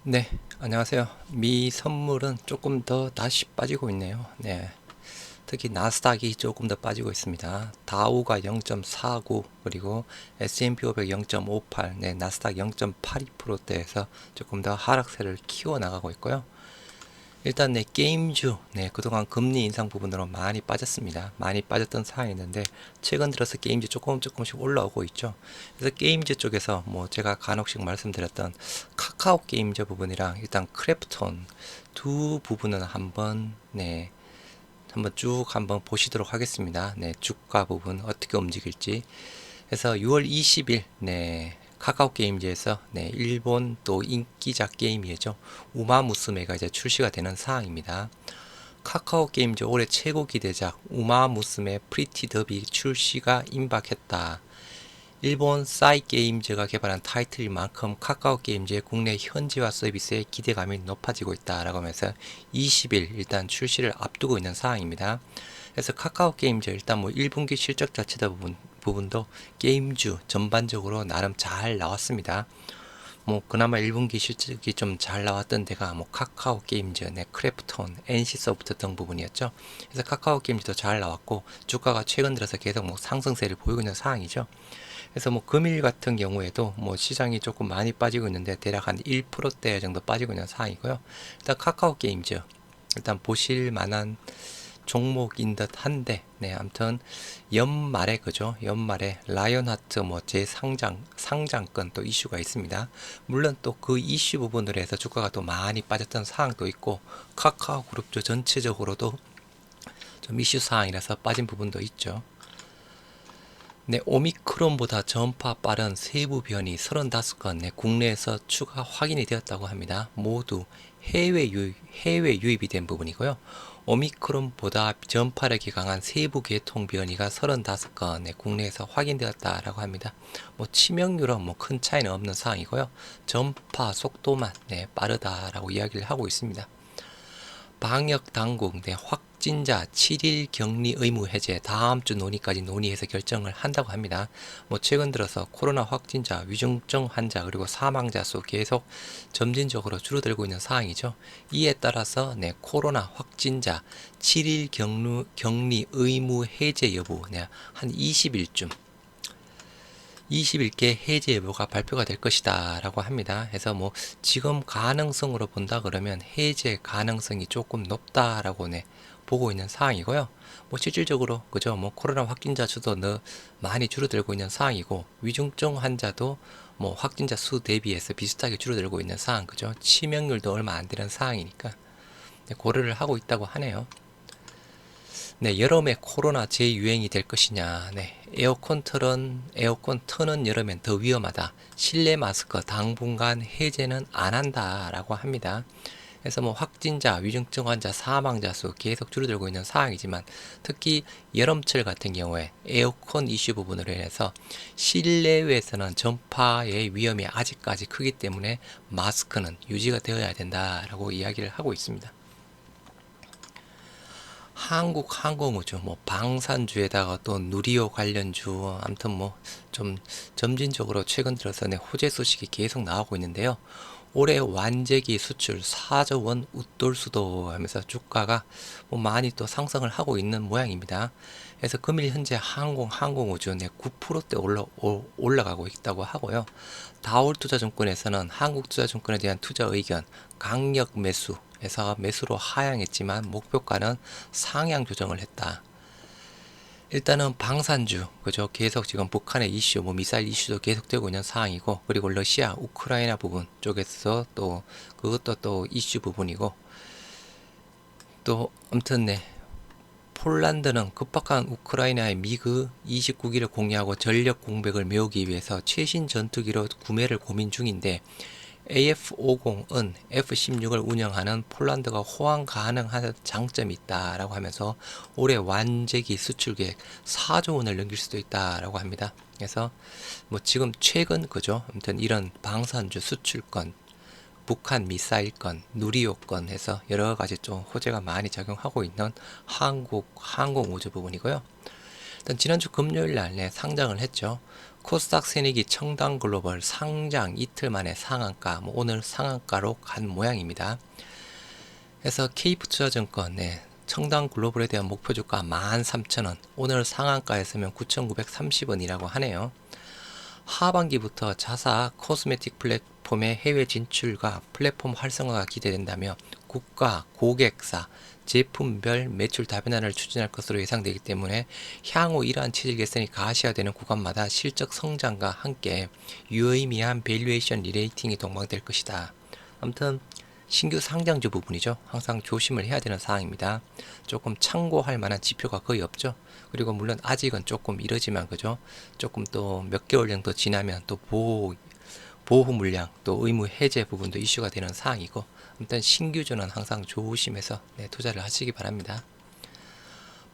네, 안녕하세요. 미 선물은 조금 더 다시 빠지고 있네요. 네, 특히 나스닥이 조금 더 빠지고 있습니다. 다우가 0.49, 그리고 S&P 500 0.58, 네, 나스닥 0.82%대에서 조금 더 하락세를 키워 나가고 있고요. 일단 네, 게임주, 네, 그동안 금리 인상 부분으로 많이 빠졌습니다. 많이 빠졌던 상황이었는데 최근 들어서 게임주 조금씩 올라오고 있죠. 그래서 게임주 쪽에서 뭐 제가 간혹씩 말씀드렸던 카카오 게임즈 부분이랑 일단 크래프톤 두 부분은 한번 쭉 한번 보시도록 하겠습니다. 네, 주가 부분 어떻게 움직일지. 그래서 6월 20일 네, 카카오 게임즈에서 네, 일본 또 인기작 게임이죠. 우마무스메가 이제 출시가 되는 사항입니다. 카카오 게임즈 올해 최고 기대작 우마무스메 프리티 더비 출시가 임박했다. 일본 싸이 게임즈가 개발한 타이틀인 만큼 카카오 게임즈의 국내 현지화 서비스에 기대감이 높아지고 있다라고 하면서 20일 일단 출시를 앞두고 있는 상황입니다. 그래서 카카오 게임즈 일단 뭐 1분기 실적 자체다 부분도 게임주 전반적으로 나름 잘 나왔습니다. 뭐 그나마 1분기 실적이 좀 잘 나왔던 데가 뭐 카카오 게임즈, 네, 크래프톤, NC소프트 등 부분이었죠. 그래서 카카오 게임즈도 잘 나왔고 주가가 최근 들어서 계속 뭐 상승세를 보이고 있는 상황이죠. 그래서 뭐 금일 같은 경우에도 뭐 시장이 조금 많이 빠지고 있는데 대략 한 1%대 정도 빠지고 있는 상황이고요. 일단 카카오 게임즈 일단 보실 만한 종목인 듯 한데, 네, 아무튼 연말에 그죠? 연말에 라이온하트 뭐 상장권 또 이슈가 있습니다. 물론 또 그 이슈 부분으로 해서 주가가 또 많이 빠졌던 상황도 있고 카카오 그룹주 전체적으로도 좀 이슈 사항이라서 빠진 부분도 있죠. 네, 오미크론보다 전파 빠른 세부 변이 35건 네, 국내에서 추가 확인이 되었다고 합니다. 모두 해외 유입이 된 부분이고요. 오미크론보다 전파력이 강한 세부 계통 변이가 35건 네, 국내에서 확인되었다라고 합니다. 뭐 치명률은 뭐 큰 차이는 없는 상황이고요. 전파 속도만 네, 빠르다라고 이야기를 하고 있습니다. 방역 당국 내 확진자 7일 격리 의무 해제 다음 주 논의까지 논의해서 결정을 한다고 합니다. 뭐 최근 들어서 코로나 확진자, 위중증 환자 그리고 사망자 수 계속 점진적으로 줄어들고 있는 상황이죠. 이에 따라서 네, 코로나 확진자 7일 격리 의무 해제 여부 한 20일쯤 21개 해제 여부가 발표가 될 것이다 라고 합니다. 그래서 뭐 지금 가능성으로 본다 그러면 해제 가능성이 조금 높다라고 보고 있는 상황이고요. 뭐 실질적으로 그죠? 뭐 코로나 확진자 수도 많이 줄어들고 있는 상황이고 위중증 환자도 뭐 확진자 수 대비해서 비슷하게 줄어들고 있는 상황 그죠? 치명률도 얼마 안 되는 상황이니까 고려를 하고 있다고 하네요. 네, 여름에 코로나 재유행이 될 것이냐. 네, 에어컨 트는 여름엔 더 위험하다. 실내 마스크 당분간 해제는 안 한다라고 합니다. 그래서 뭐 확진자, 위중증 환자, 사망자 수 계속 줄어들고 있는 상황이지만 특히 여름철 같은 경우에 에어컨 이슈 부분으로 인해서 실내외에서는 전파의 위험이 아직까지 크기 때문에 마스크는 유지가 되어야 된다라고 이야기를 하고 있습니다. 한국항공우주, 뭐 방산주에다가 또 누리호 관련주, 아무튼 뭐 좀 점진적으로 최근 들어서 호재 소식이 계속 나오고 있는데요. 올해 완제기 수출 4조 원 웃돌 수도 하면서 주가가 뭐 많이 또 상승을 하고 있는 모양입니다. 그래서 금일 현재 항공우주 9%대 올라가고 있다고 하고요. 다올투자증권에서는 한국투자증권에 대한 투자 의견 강력 매수에서 매수로 하향했지만 목표가는 상향 조정을 했다. 일단은 방산주, 그죠? 계속 지금 북한의 이슈, 뭐 미사일 이슈도 계속되고 있는 상황이고, 그리고 러시아, 우크라이나 부분 쪽에서 또 그것도 또 이슈 부분이고, 또 아무튼 폴란드는 급박한 우크라이나의 미그 29기를 공유하고 전력 공백을 메우기 위해서 최신 전투기로 구매를 고민 중인데 AF-50은 F-16을 운영하는 폴란드가 호환 가능한 장점이 있다라고 하면서 올해 완제기 수출 계획 4조 원을 넘길 수도 있다라고 합니다. 그래서 뭐 지금 최근 그죠? 아무튼 이런 방산주 수출권, 북한 미사일권, 누리호권 해서 여러 가지 좀 호재가 많이 작용하고 있는 한국 항공우주 부분이고요. 일단 지난주 금요일 날 상장을 했죠. 코스닥 새내기 청담글로벌 상장 이틀 만에 상한가, 뭐 오늘 상한가로 간 모양입니다. 그래서 KF투자증권 청담글로벌에 대한 목표주가 13,000원, 오늘 상한가였으면 9,930원이라고 하네요. 하반기부터 자사 코스메틱 플랫폼의 해외 진출과 플랫폼 활성화가 기대된다며 국가, 고객사, 제품별 매출 다변화를 추진할 것으로 예상되기 때문에 향후 이러한 체질 개선이 가시화되는 구간마다 실적 성장과 함께 유의미한 밸류에이션 리레이팅이 동반될 것이다. 아무튼 신규 상장주 부분이죠. 항상 조심을 해야 되는 사항입니다. 조금 참고할 만한 지표가 거의 없죠. 그리고 물론 아직은 조금 이러지만 그죠. 조금 또 몇 개월 정도 지나면 또 보호 물량 또 의무 해제 부분도 이슈가 되는 사항이고, 일단 신규주는 항상 조심해서 투자를 하시기 바랍니다.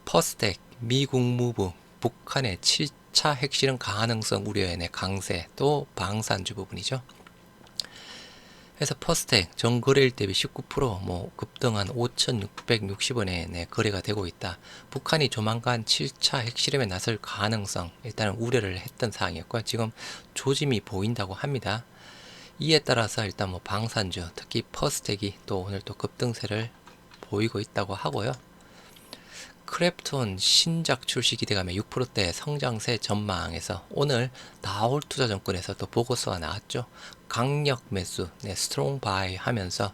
퍼스텍, 미 국무부 북한의 7차 핵실험 가능성 우려에 강세, 또 방산주 부분이죠. 그래서 퍼스텍 전거래일 대비 19% 급등한 5,660원에 거래가 되고 있다. 북한이 조만간 7차 핵실험에 나설 가능성 일단은 우려를 했던 사항이었고요. 지금 조짐이 보인다고 합니다. 이에 따라서 일단 방산주, 특히 퍼스텍이 또 오늘 또 급등세를 보이고 있다고 하고요. 크랩톤 신작 출시 기대감에 6%대 성장세 전망에서 오늘 다올투자증권에서 또 보고서가 나왔죠. 강력 매수, 스트롱 바이 하면서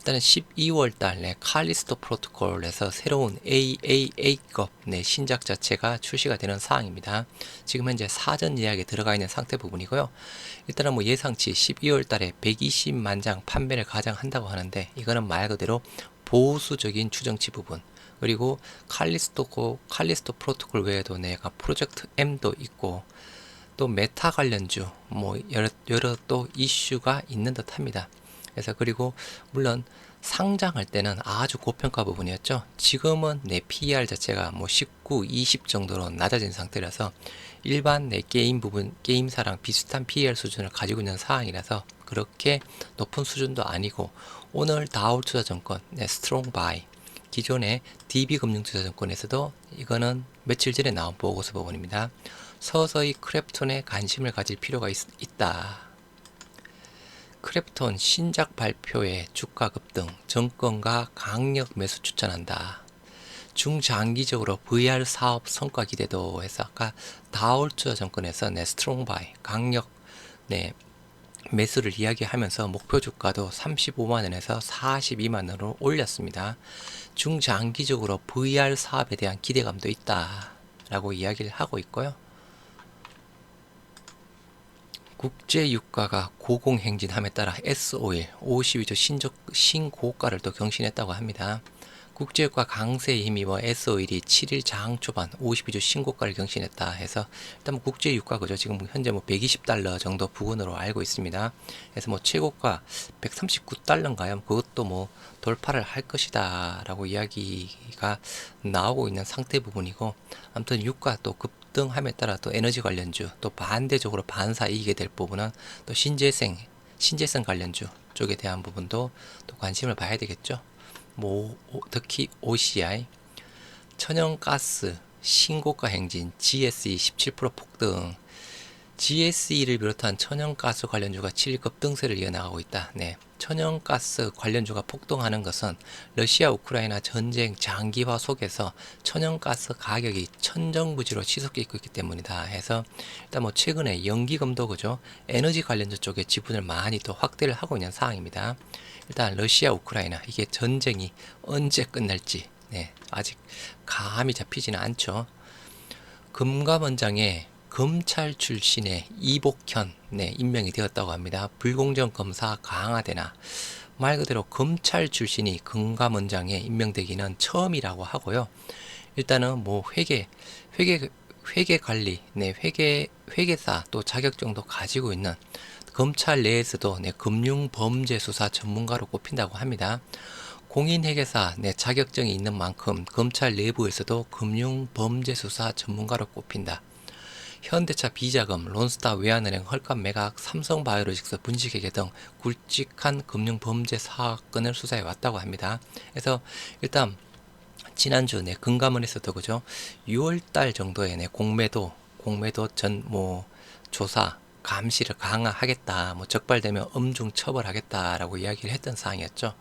일단은 12월달 칼리스토 프로토콜에서 새로운 AAA급 신작 자체가 출시가 되는 사항입니다. 지금 현재 사전 예약에 들어가 있는 상태 부분이고요. 일단은 예상치 12월달에 120만 장 판매를 가장한다고 하는데, 이거는 말 그대로 보수적인 추정치 부분, 그리고 칼리스토 프로토콜 외에도 내가 프로젝트 M도 있고 또 메타 관련주 여러 또 이슈가 있는 듯 합니다. 그래서 그리고 물론 상장할 때는 아주 고평가 부분이었죠. 지금은 PER 자체가 19, 20 정도로 낮아진 상태라서 일반 게임사랑 비슷한 PER 수준을 가지고 있는 상황이라서 그렇게 높은 수준도 아니고, 오늘 다올투자증권 스트롱 바이, 기존의 DB금융투자증권에서도 이거는 며칠 전에 나온 보고서 부분입니다. 서서히 크랩톤에 관심을 가질 필요가 있다. 크랩톤 신작 발표에 주가 급등, 정권과 강력 매수 추천한다. 중장기적으로 VR 사업 성과 기대도 해서 아까 다올투자증권에서 스트롱 바이, 강력 매수를 이야기하면서 목표 주가도 35만원에서 42만원으로 올렸습니다. 중장기적으로 VR 사업에 대한 기대감도 있다 라고 이야기를 하고 있고요. 국제유가가 고공행진함에 따라 S-오일 52주 신고가를 또 경신했다고 합니다. 국제유가 강세에 힘입어 S-오일이 7일 장 초반 52주 신고가를 경신했다 해서 일단 국제유가 그죠. 지금 현재 $120 정도 부근으로 알고 있습니다. 그래서 최고가 139달러인가요? 그것도 돌파를 할 것이다 라고 이야기가 나오고 있는 상태 부분이고, 아무튼 유가 또 급등함에 따라 또 에너지 관련주, 또 반대적으로 반사 이기게 될 부분은 또 신재생 관련주 쪽에 대한 부분도 또 관심을 봐야 되겠죠. 특히 OCI, 천연가스 신고가 행진, GSE 17% 폭등. GSE를 비롯한 천연가스 관련주가 7일 급등세를 이어나가고 있다. 천연가스 관련주가 폭등하는 것은 러시아 우크라이나 전쟁 장기화 속에서 천연가스 가격이 천정부지로 치솟고 있기 때문이다 해서 일단 최근에 연기금도 그죠, 에너지 관련주 쪽에 지분을 많이 또 확대를 하고 있는 상황입니다. 일단 러시아 우크라이나 이게 전쟁이 언제 끝날지 아직 감이 잡히지는 않죠. 금감원장에 검찰 출신의 이복현 임명이 되었다고 합니다. 불공정 검사 강화되나, 말 그대로 검찰 출신이 금감원장에 임명되기는 처음이라고 하고요. 일단은 회계 관리, 회계사 또 자격증도 가지고 있는 검찰 내에서도 금융범죄 수사 전문가로 꼽힌다고 합니다. 공인회계사 자격증이 있는 만큼 검찰 내부에서도 금융범죄수사 전문가로 꼽힌다. 현대차 비자금, 론스타 외환은행 헐값 매각, 삼성바이오로직스 분식회계 등 굵직한 금융범죄 사건을 수사해 왔다고 합니다. 그래서 일단 지난주 금감원에서도 그죠, 6월달 정도에 공매도 전 조사, 감시를 강화하겠다, 뭐 적발되면 엄중 처벌하겠다라고 이야기를 했던 사항이었죠.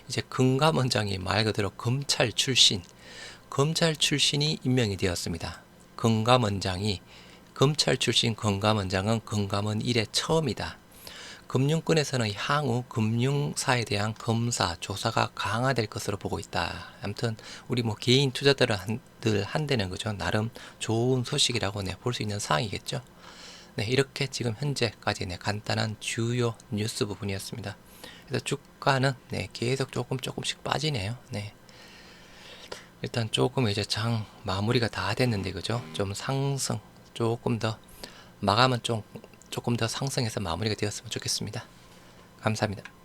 이제 금감원장이 말 그대로 검찰 출신이 임명이 되었습니다. 금감원장이 검찰 출신 금감원장은 금감원 이래 처음이다. 금융권에서는 향후 금융사에 대한 검사, 조사가 강화될 것으로 보고 있다. 아무튼 우리 뭐 개인 투자자들 한테는 그죠, 나름 좋은 소식이라고 볼 수 있는 사항이겠죠. 네, 이렇게 지금 현재까지 간단한 주요 뉴스 부분이었습니다. 그래서 주가는 계속 조금씩 빠지네요. 네. 일단 조금 이제 장 마무리가 다 됐는데 그죠? 좀 상승 조금 더 마감은 조금 더 상승해서 마무리가 되었으면 좋겠습니다. 감사합니다.